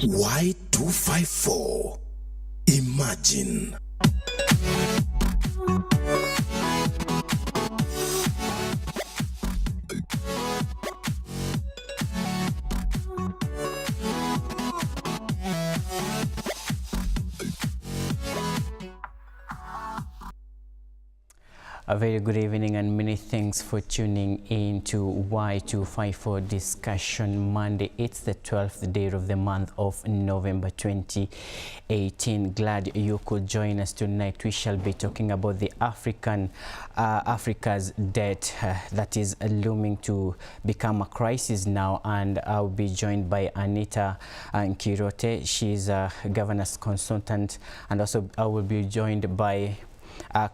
Y254. Imagine. A very good evening and many thanks for tuning in to Y254 Discussion Monday. It's the 12th day of the month of November 2018. Glad you could join us tonight. We shall be talking about the Africa's debt that is looming to become a crisis now, and I'll be joined by Anita Nkirote. She's a governance consultant, and also I will be joined by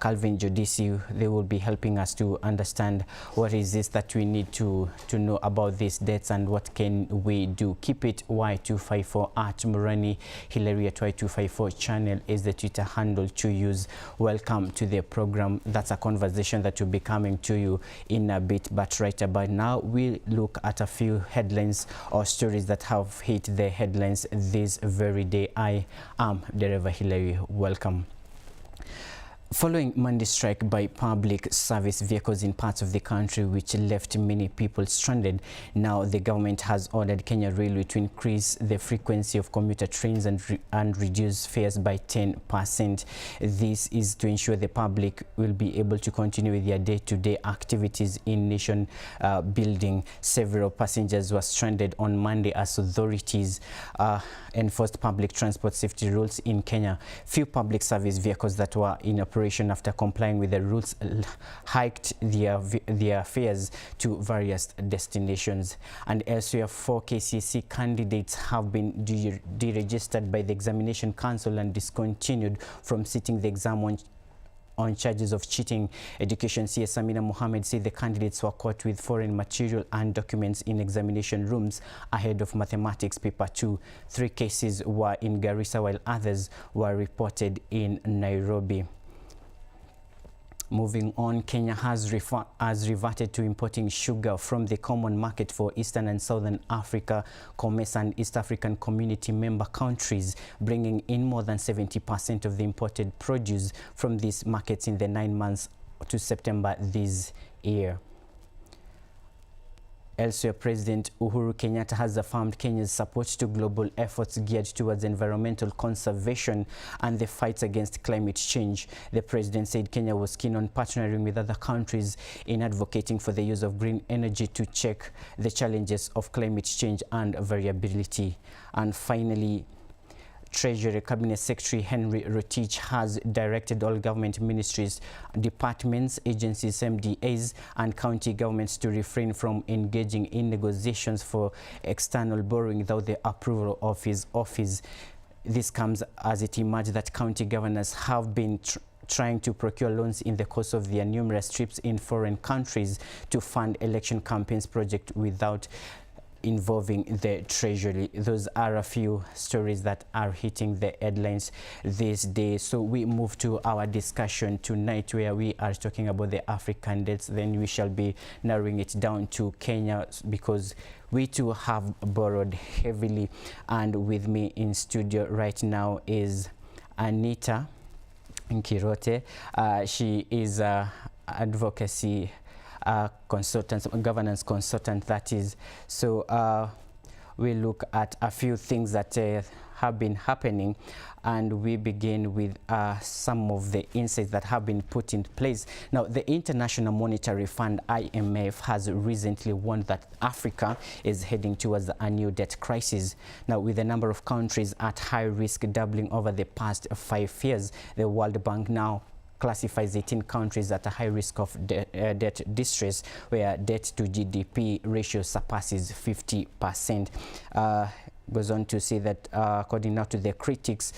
Calvin Judisi. They will be helping us to understand what is this that we need to know about these debts and what can we do. Keep it Y254 at Murani Hillary at Y254 channel is the Twitter handle to use. Welcome to the program. That's a conversation that will be coming to you in a bit, but right about now we look at a few headlines or stories that have hit the headlines this very day. I am Dereva Hillary. Welcome. Following Monday's strike by public service vehicles in parts of the country which left many people stranded, now the government has ordered Kenya Railway to increase the frequency of commuter trains and reduce fares by 10%. This is to ensure the public will be able to continue with their day-to-day activities in nation building. Several passengers were stranded on Monday as authorities enforced public transport safety rules in Kenya. Few public service vehicles that were in operation after complying with the rules hiked their fares to various destinations. And elsewhere, 4 KCSE candidates have been deregistered by the Examination Council and discontinued from sitting the exam on charges of cheating. Education CS Amina Mohammed said the candidates were caught with foreign material and documents in examination rooms ahead of mathematics paper 2. 3 cases were in Garissa while others were reported in Nairobi. Moving on, Kenya has reverted to importing sugar from the common market for Eastern and Southern Africa, COMESA and East African Community member countries, bringing in more than 70% of the imported produce from these markets in the 9 months to September this year. Elsewhere, President Uhuru Kenyatta has affirmed Kenya's support to global efforts geared towards environmental conservation and the fight against climate change. The president said Kenya was keen on partnering with other countries in advocating for the use of green energy to check the challenges of climate change and variability. And finally, Treasury Cabinet Secretary Henry Rotich has directed all government ministries, departments, agencies, MDAs and county governments to refrain from engaging in negotiations for external borrowing without the approval of his office. This comes as it emerged that county governors have been trying to procure loans in the course of their numerous trips in foreign countries to fund election campaigns projects without involving the Treasury. Those are a few stories that are hitting the headlines this day. So we move to our discussion tonight, where we are talking about the African debts. Then we shall be narrowing it down to Kenya, because we too have borrowed heavily. And with me in studio right now is Anita Nkirote. She is advocacy consultant, governance consultant, that is. So we look at a few things that have been happening, and we begin with some of the insights that have been put in place. Now, the International Monetary Fund, IMF, has recently warned that Africa is heading towards a new debt crisis. Now, with the number of countries at high risk doubling over the past 5 years, the World Bank now classifies 18 countries at a high risk of debt distress, where debt to GDP ratio surpasses 50%. Goes on to say that according now to the critics,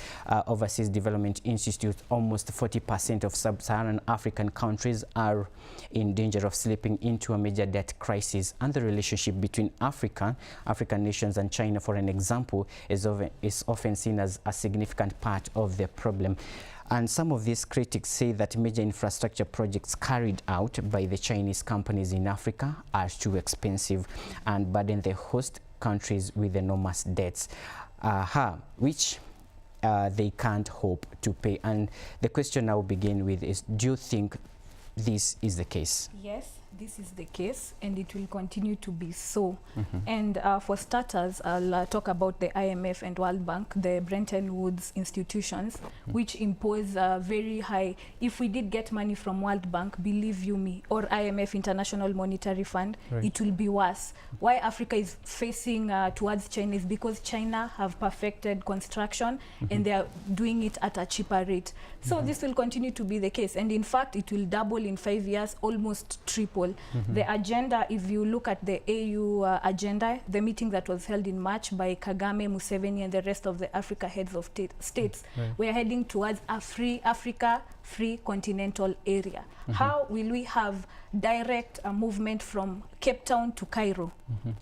Overseas Development Institute, almost 40% of sub-Saharan African countries are in danger of slipping into a major debt crisis. And the relationship between African nations and China, for an example, is often seen as a significant part of the problem. And some of these critics say that major infrastructure projects carried out by the Chinese companies in Africa are too expensive and burden the host countries with enormous debts. which they can't hope to pay. And the question I will begin with is, do you think this is the case? Yes, this is the case, and it will continue to be so. And for starters, I'll talk about the IMF and World Bank, the Bretton Woods institutions, which impose very high. If we did get money from World Bank, believe you me, or IMF, International Monetary Fund, it will be worse. Why Africa is facing towards China is because China have perfected construction and they are doing it at a cheaper rate. So this will continue to be the case, and in fact it will double in 5 years, almost triple. The agenda, if you look at the AU agenda, the meeting that was held in March by Kagame, Museveni and the rest of the Africa heads of states, we are heading towards a free Africa, free continental area. How will we have direct movement from Cape Town to Cairo?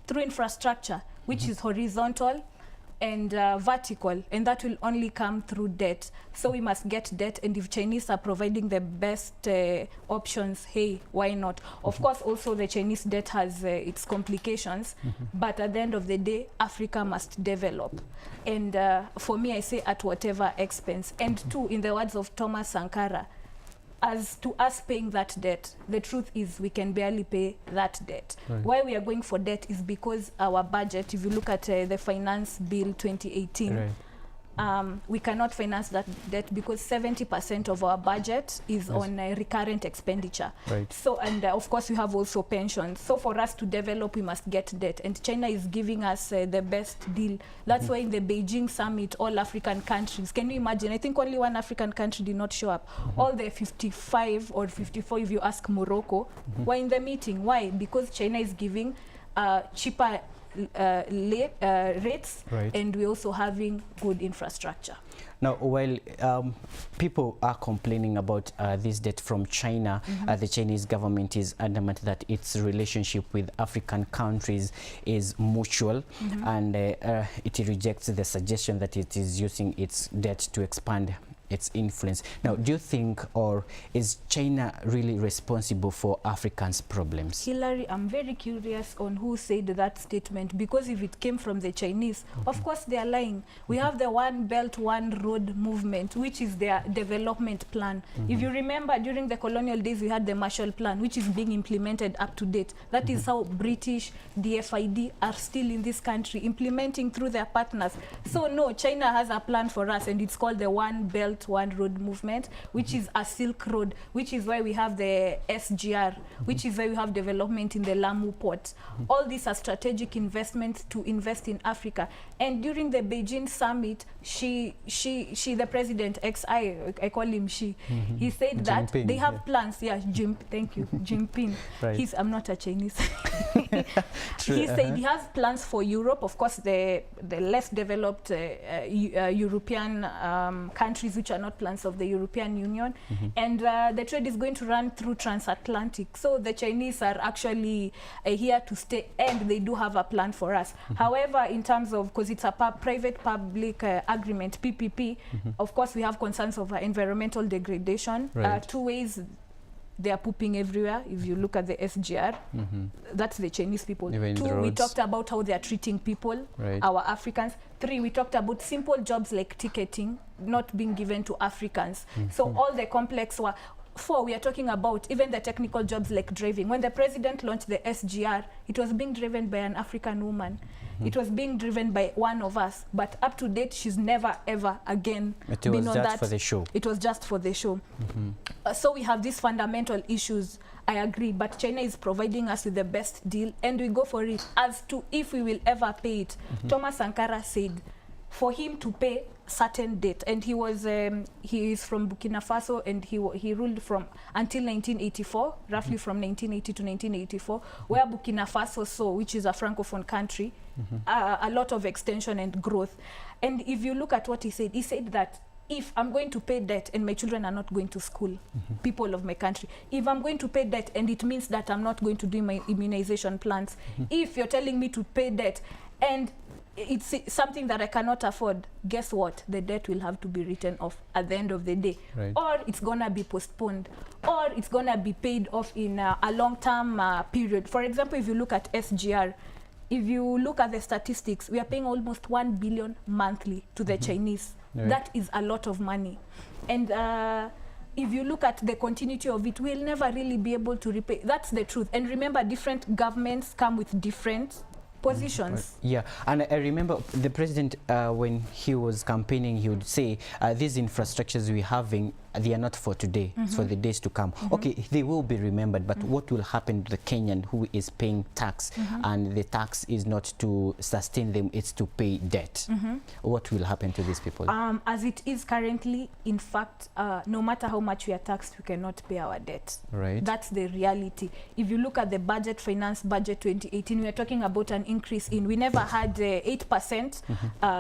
Through infrastructure, which is horizontal and vertical, and that will only come through debt. So we must get debt, and if Chinese are providing the best options, hey, why not? Of course, also the Chinese debt has its complications, but at the end of the day, Africa must develop. And for me, I say at whatever expense. And two, in the words of Thomas Sankara, as to us paying that debt, the truth is we can barely pay that debt. Why we are going for debt is because our budget, if you look at the Finance Bill 2018, we cannot finance that debt because 70% of our budget is on recurrent expenditure. So, and of course we have also pensions. So for us to develop, we must get debt, and China is giving us the best deal. That's why in the Beijing summit, all African countries, can you imagine, I think only one African country did not show up. All the 55 or 54, if you ask Morocco, were in the meeting. Why? Because China is giving cheaper rates, and we're also having good infrastructure. Now, while people are complaining about this debt from China, the Chinese government is adamant that its relationship with African countries is mutual, and it rejects the suggestion that it is using its debt to expand its influence. Now, do you think, or is China really responsible for Africans' problems? Hillary, I'm very curious on who said that statement, because if it came from the Chinese, of course they are lying. We have the One Belt, One Road movement, which is their development plan. If you remember, during the colonial days, we had the Marshall Plan, which is being implemented up to date. That is how British DFID are still in this country, implementing through their partners. So no, China has a plan for us, and it's called the One Belt, One Road movement, which is a Silk Road, which is why we have the SGR, which is why we have development in the Lamu port. All these are strategic investments to invest in Africa. And during the Beijing summit, the president, I call him she, he said that Jinping, they have plans. Yeah, thank you, Jinping. I'm not a Chinese. He said he has plans for Europe, of course, the less developed European countries, which are not plans of the European Union, and the trade is going to run through transatlantic. So the Chinese are actually here to stay, and they do have a plan for us. However, in terms of, because it's a private-public agreement, PPP, of course we have concerns of environmental degradation. Two ways. They are pooping everywhere. If you look at the SGR, that's the Chinese people. Two, we talked about how they are treating people, our Africans. Three, we talked about simple jobs like ticketing not being given to Africans. So all the complex work. Four, we are talking about even the technical jobs like driving. When the president launched the SGR, it was being driven by an African woman. It was being driven by one of us, but up to date, she's never ever again been on that. It was just for the show. It was just for the show. So we have these fundamental issues. I agree, but China is providing us with the best deal, and we go for it. As to if we will ever pay it, Thomas Sankara said, for him to pay certain debt, and he is from Burkina Faso, and he ruled from until 1984, roughly from 1980 to 1984, where Burkina Faso saw, which is a francophone country, a lot of extension and growth. And if you look at what he said that if I'm going to pay debt and my children are not going to school, people of my country, if I'm going to pay debt and it means that I'm not going to do my immunization plans, if you're telling me to pay debt and it's something that I cannot afford, guess what? The debt will have to be written off at the end of the day. Or it's going to be postponed, or it's going to be paid off in a long-term period. For example, if you look at SGR, if you look at the statistics, we are paying almost 1 billion monthly to the Chinese. Right. That is a lot of money. And if you look at the continuity of it, we'll never really be able to repay. That's the truth. And remember, different governments come with different positions. Yeah, and I remember the president, when he was campaigning, he would say, these infrastructures we're having, they are not for today, it's for the days to come. Okay, they will be remembered, but what will happen to the Kenyan who is paying tax, and the tax is not to sustain them, it's to pay debt? What will happen to these people? As it is currently, in fact, no matter how much we are taxed, we cannot pay our debt. Right. That's the reality. If you look at the budget, finance budget 2018, we are talking about an increase in, we never had 8%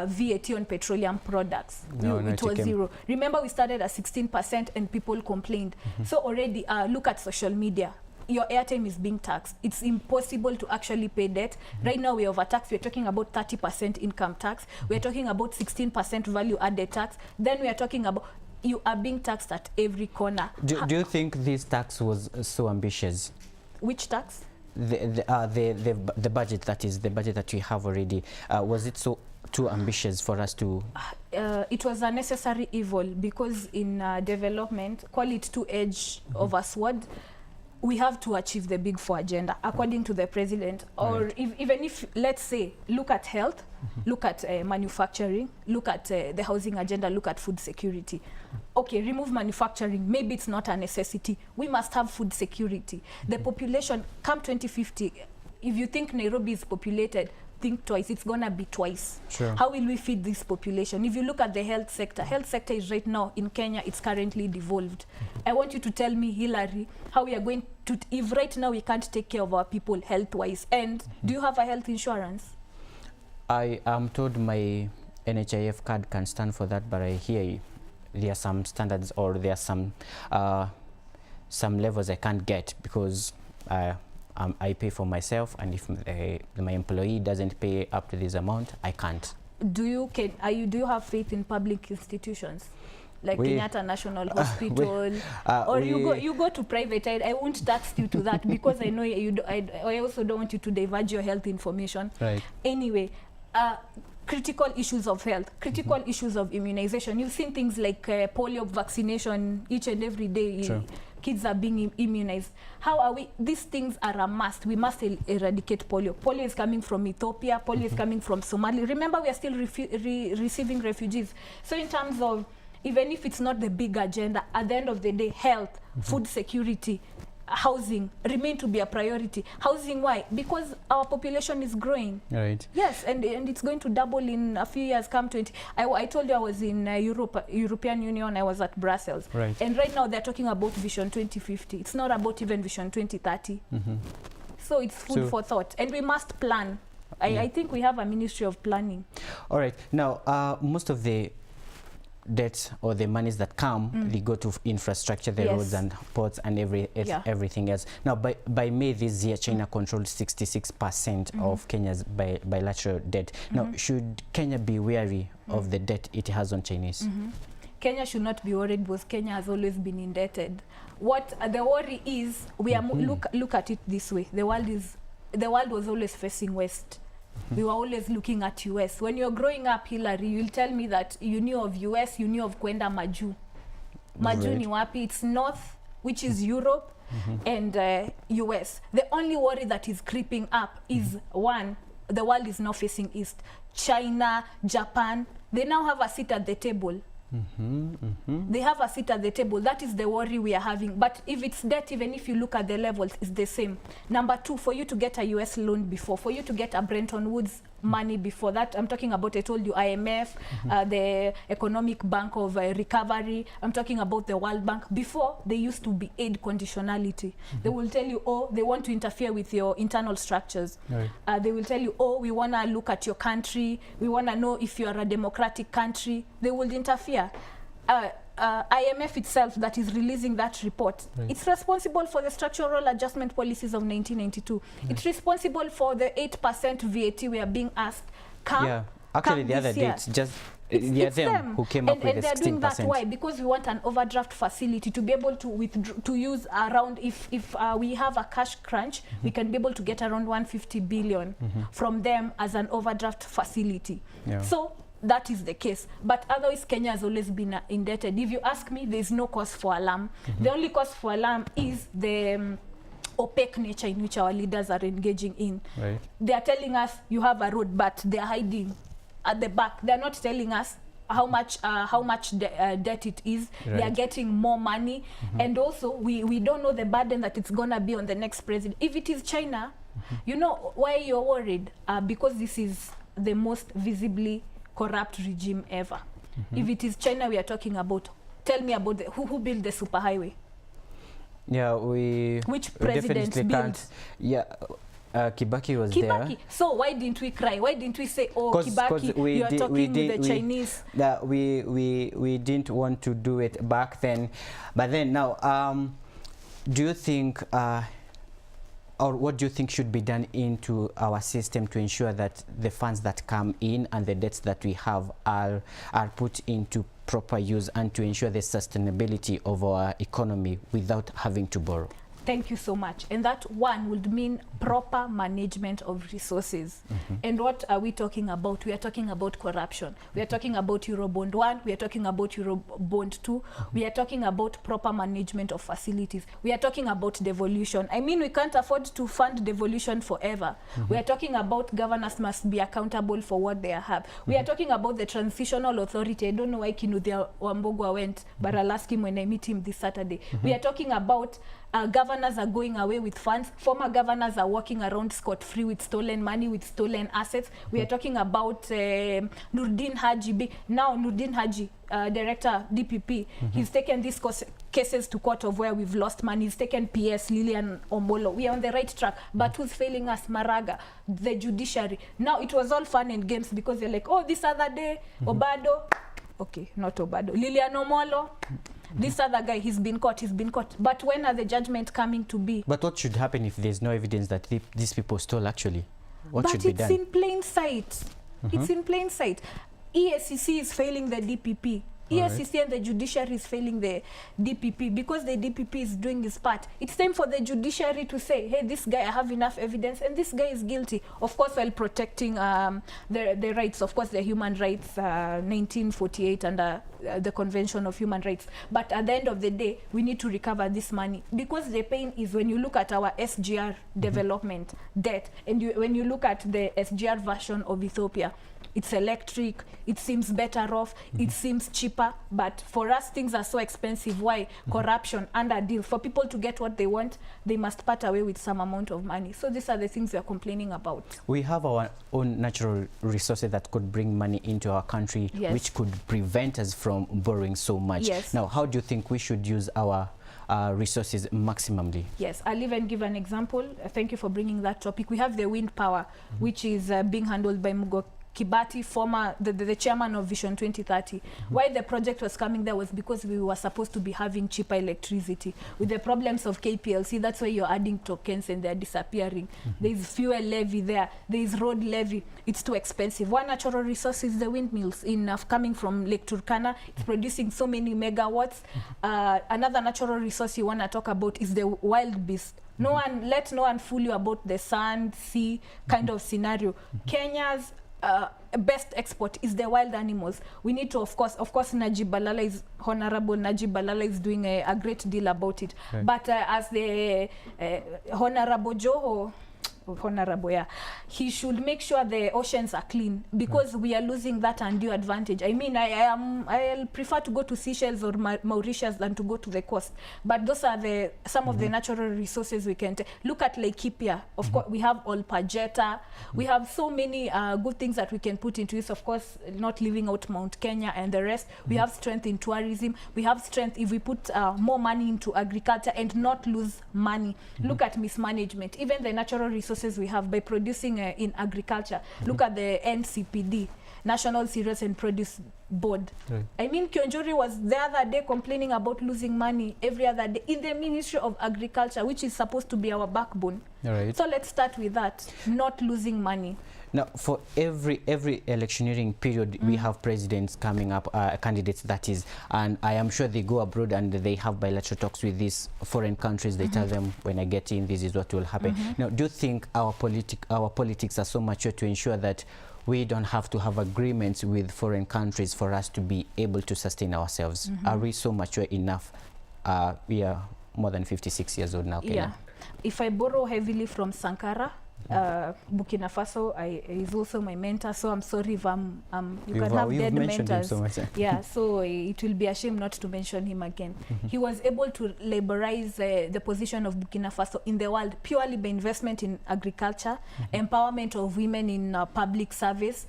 VAT on petroleum products. No, It was 0. Remember, we started at 16% and people complained. So already, look at social media. Your airtime is being taxed. It's impossible to actually pay debt. Right now, we overtaxed. We're talking about 30% income tax. We're talking about 16% value added tax. Then we are talking about, you are being taxed at every corner. Do you think this tax was so ambitious? Which tax? The budget, that is the budget that we have already, was it so too ambitious for us to? It was a necessary evil, because in development, call it two-edge of a sword, we have to achieve the Big Four agenda according to the president. Or even if, let's say, look at health, look at manufacturing, look at the housing agenda, look at food security. Okay, remove manufacturing, maybe it's not a necessity. We must have food security. The population, come 2050, if you think Nairobi is populated, think twice. It's gonna be twice. Sure. How will we feed this population? If you look at the health sector is right now in Kenya, it's currently devolved. I want you to tell me, Hillary, how we are going to, if right now we can't take care of our people health-wise. And do you have a health insurance? I am told my NHIF card can stand for that, but I hear there are some standards, or there are some levels I can't get, because I pay for myself, and if my employee doesn't pay up to this amount, I can't. Do you have faith in public institutions like Kenyatta National Hospital, or you go to private? I won't tax you to that, because I know I also don't want you to divulge your health information. Right. Anyway, critical issues of health, critical issues of immunization. You've seen things like polio vaccination each and every day. Sure. Kids are being immunized. How are we? These things are a must. We must eradicate polio. Polio is coming from Ethiopia. Polio is coming from Somalia. Remember, we are still receiving refugees. So in terms of, even if it's not the big agenda, at the end of the day, health, food security, housing remain to be a priority. Housing, why? Because our population is growing. Right. Yes, and it's going to double in a few years, come 20. I told you I was in European Union, I was at Brussels. Right. And right now they're talking about Vision 2050. It's not about even Vision 2030. So it's food for thought. And we must plan. I think we have a Ministry of Planning. All right. Now, most of the debts or the monies that come, they go to infrastructure, the roads and ports and everything else. Now, by May this year, China controlled 66% of Kenya's bilateral debt. Now, should Kenya be wary of the debt it has on Chinese? Kenya should not be worried, because Kenya has always been indebted. What the worry is, we are look at it this way: the world was always facing west. We were always looking at US. When you're growing up, Hillary, you'll tell me that you knew of US, you knew of Kwenda Maju. Maju ni wapi? It's north, which is Europe, and US. The only worry that is creeping up is, one, the world is now facing east. China, Japan, they now have a seat at the table. They have a seat at the table. That is the worry we are having. But if it's debt, even if you look at the levels, it's the same. Number two, for you to get a US loan before, for you to get a Bretton Woods money before that, I'm talking about, I told you, IMF, the Economic Bank of Recovery, I'm talking about the World Bank. Before, they used to be aid conditionality. They will tell you, oh, they want to interfere with your internal structures. Right. They will tell you, oh, we want to look at your country, we want to know if you are a democratic country. They will interfere. IMF itself, that is releasing that report, it's responsible for the structural adjustment policies of 1992. It's responsible for the 8% VAT we are being asked. Actually, the other day, It's them who came up with and the 16%. they're doing that. Why? Because we want an overdraft facility to be able to use around, if we have a cash crunch, we can be able to get around 150 billion from them as an overdraft facility. Yeah. So that is the case. But otherwise, Kenya has always been indebted. If you ask me, there's no cause for alarm. The only cause for alarm is the opaque nature in which our leaders are engaging in. Right. They are telling us you have a road, but they are hiding at the back. They are not telling us how much debt it is. Right. They are getting more money. And also, we don't know the burden that it's going to be on the next president. If it is China, you know why you're worried? Because this is the most visibly corrupt regime ever. If it is China we are talking about, tell me about who built the superhighway? Yeah, which president built? Yeah, Kibaki was there. So why didn't we cry? Why didn't we say, oh, Kibaki, you are talking with the Chinese? That we didn't want to do it back then. But then now, do you think, or what do you think should be done into our system to ensure that the funds that come in and the debts that we have are put into proper use, and to ensure the sustainability of our economy without having to borrow? Thank you so much. And that one would mean proper management of resources. And what are we talking about? We are talking about corruption. We are talking about Eurobond 1. We are talking about Eurobond 2. We are talking about proper management of facilities. We are talking about devolution. I mean, we can't afford to fund devolution forever. We are talking about governors must be accountable for what they have. We are talking about the transitional authority. I don't know why Kinuthia Wambogwa went, but I'll ask him when I meet him this Saturday. We are talking about governors are going away with funds. Former governors are walking around scot-free with stolen money, with stolen assets. We are talking about Nurdin Haji. Now Nurdin Haji, director DPP, he's taken these cases to court of where we've lost money. He's taken PS, Lilian Omolo. We are on the right track. But who's failing us? Maraga, the judiciary. Now it was all fun and games because they're like, oh, this other day, Obado. Okay, not Obado. Lilian Omolo. This other guy, he's been caught. But when are the judgment coming to be? But what should happen if there's no evidence that these people stole actually? What should be done? But it's in plain sight. It's in plain sight. EACC is failing the DPP. EACC and the judiciary is failing the DPP because the DPP is doing his part. It's time for the judiciary to say, hey, this guy, I have enough evidence and this guy is guilty. Of course, while protecting the rights, of course, the human rights, 1948 under the Convention of Human Rights. But at the end of the day, we need to recover this money because the pain is when you look at our SGR development debt and when you look at the SGR version of Ethiopia, it's electric, it seems better off, it seems cheaper, but for us things are so expensive. Why? Corruption, underdeal. For people to get what they want, they must part away with some amount of money. So these are the things we are complaining about. We have our own natural resources that could bring money into our country, which could prevent us from borrowing so much. Now, how do you think we should use our resources maximally? Yes, I'll even give an example. Thank you for bringing that topic. We have the wind power, which is being handled by Mugo Kibati, former the chairman of Vision 2030. Why the project was coming there was because we were supposed to be having cheaper electricity. With the problems of KPLC, that's why you're adding tokens and they're disappearing. There's fuel levy there. There's road levy. It's too expensive. One natural resource is the windmills coming from Lake Turkana. It's producing so many megawatts. Another natural resource you want to talk about is the wild beast. Let no one fool you about the sand, sea kind of scenario. Kenya's best export is the wild animals. We need to, of course, Najib Balala Honorable Najib Balala is doing a great deal about it. But as the Honorable Joho, he should make sure the oceans are clean because we are losing that undue advantage. I mean, I'll prefer to go to Seychelles or Mauritius than to go to the coast. But those are some of the natural resources we can take. Look at Laikipia. Of course, we have Olpajeta. We have so many good things that we can put into this. Of course, not leaving out Mount Kenya and the rest. We have strength in tourism. We have strength if we put more money into agriculture and not lose money. Look at mismanagement. Even the natural resources we have by producing in agriculture. Look at the NCPD, National Cereals and Produce board. Right. I mean, Kionjori was the other day complaining about losing money every other day in the Ministry of Agriculture, which is supposed to be our backbone. Right. So let's start with that, not losing money. Now, for every electioneering period, we have presidents coming up, candidates that is, and I am sure they go abroad and they have bilateral talks with these foreign countries. They tell them, when I get in, this is what will happen. Now, do you think our politics are so mature to ensure that we don't have to have agreements with foreign countries for us to be able to sustain ourselves? Are we so mature enough? We are more than 56 years old now, Kenya. Yeah. If I borrow heavily from Sankara, Burkina Faso is also my mentor, so I'm sorry if you can have dead mentors. So much. Yeah, so it will be a shame not to mention him again. He was able to liberalize the position of Burkina Faso in the world purely by investment in agriculture, empowerment of women in public service,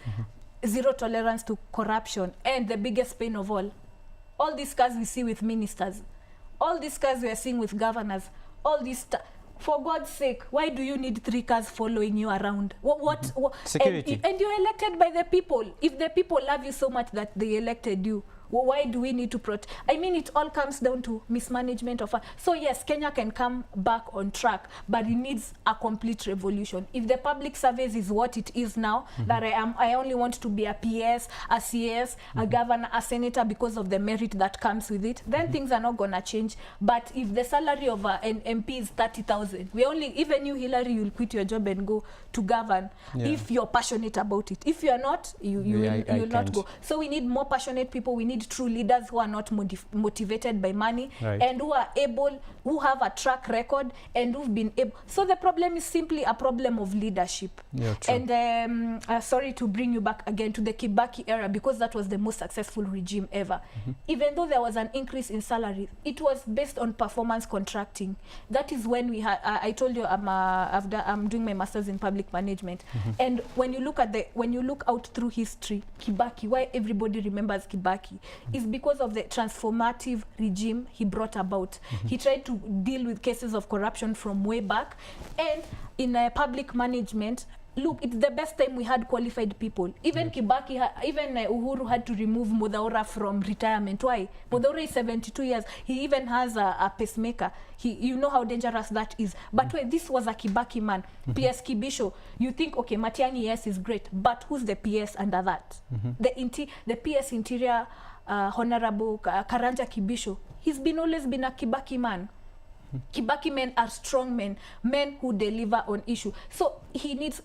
zero tolerance to corruption, and the biggest pain of all these cars we see with ministers, all these cars we are seeing with governors, all these for God's sake, why do you need 3 cars following you around? What security. And you're elected by the people. If the people love you so much that they elected you, why do we need to protect? I mean, it all comes down to mismanagement of. So yes, Kenya can come back on track, but it needs a complete revolution. If the public service is what it is now, that I only want to be a PS, a CS, a governor, a senator because of the merit that comes with it, then things are not gonna change. But if the salary of an MP is 30,000, even you, Hillary, you'll quit your job and go to govern if you're passionate about it. If you're not, you will not go. So we need more passionate people. We need true leaders who are not motivated by money, and who are able, who have a track record, and who've been able. So the problem is simply a problem of leadership. Yeah, true. And sorry to bring you back again to the Kibaki era, because that was the most successful regime ever. Even though there was an increase in salary, it was based on performance contracting. That is when we had, I told you I'm doing my master's in public management, and when you look out through history, Kibaki, why everybody remembers Kibaki is because of the transformative regime he brought about. He tried to deal with cases of corruption from way back, and in public management, look, it's the best time we had qualified people. Even Kibaki, even Uhuru had to remove Mudaura from retirement. Why? Mudaura is 72 years. He even has a pacemaker. You know how dangerous that is. But wait, this was a Kibaki man. PS Kibisho. You think, okay, Matiang'i, yes, is great, but who's the PS under that? The PS Interior Honorable Karanja Kibisho. He's always been a Kibaki man. Kibaki men are strong men who deliver on issue. So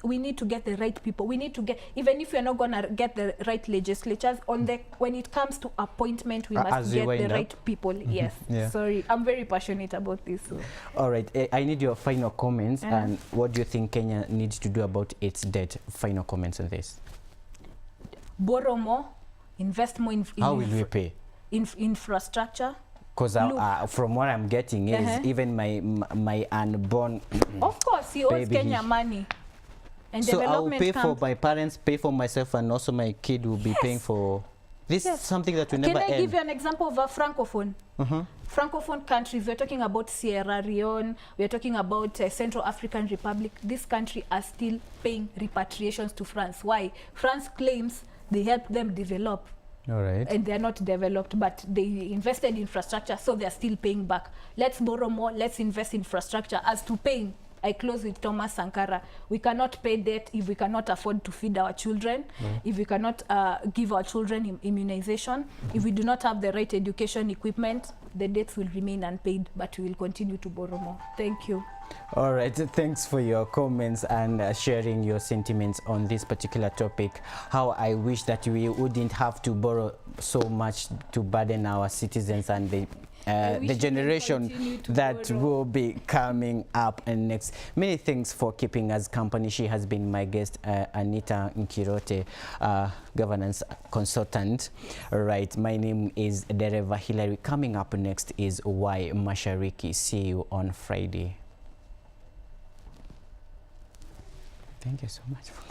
we need to get the right people. We need to get, even if we're not gonna get the right legislatures when it comes to appointment, we must get the right people. Yes. Sorry, I'm very passionate about this. So. All right, I need your final comments. And what do you think Kenya needs to do about its debt? Final comments on this. Borrow more, invest more in how will we pay? Infrastructure. Because from what I'm getting is even my unborn of course he owes Kenya money. And so I will pay for my parents, pay for myself, and also my kid will be paying for this. Is something that we never end. Can I give you an example of a francophone? Francophone countries, we're talking about Sierra Leone, we're talking about Central African Republic. This country are still paying repatriations to France. Why? France claims they helped them develop. All right. And they're not developed, but they invested in infrastructure, so they're still paying back. Let's borrow more, let's invest in infrastructure. As to paying, I close with Thomas Sankara. We cannot pay debt if we cannot afford to feed our children, if we cannot give our children immunization, if we do not have the right education equipment, the debts will remain unpaid, but we will continue to borrow more. Thank you. All right, thanks for your comments and sharing your sentiments on this particular topic. How I wish that we wouldn't have to borrow so much to burden our citizens and the generation that will be coming up and next. Many thanks for keeping us company. She has been my guest, Anita Nkirote, governance consultant. All right, my name is Dereva Hillary. Coming up next is Why Mashariki. See you on Friday. Thank you so much for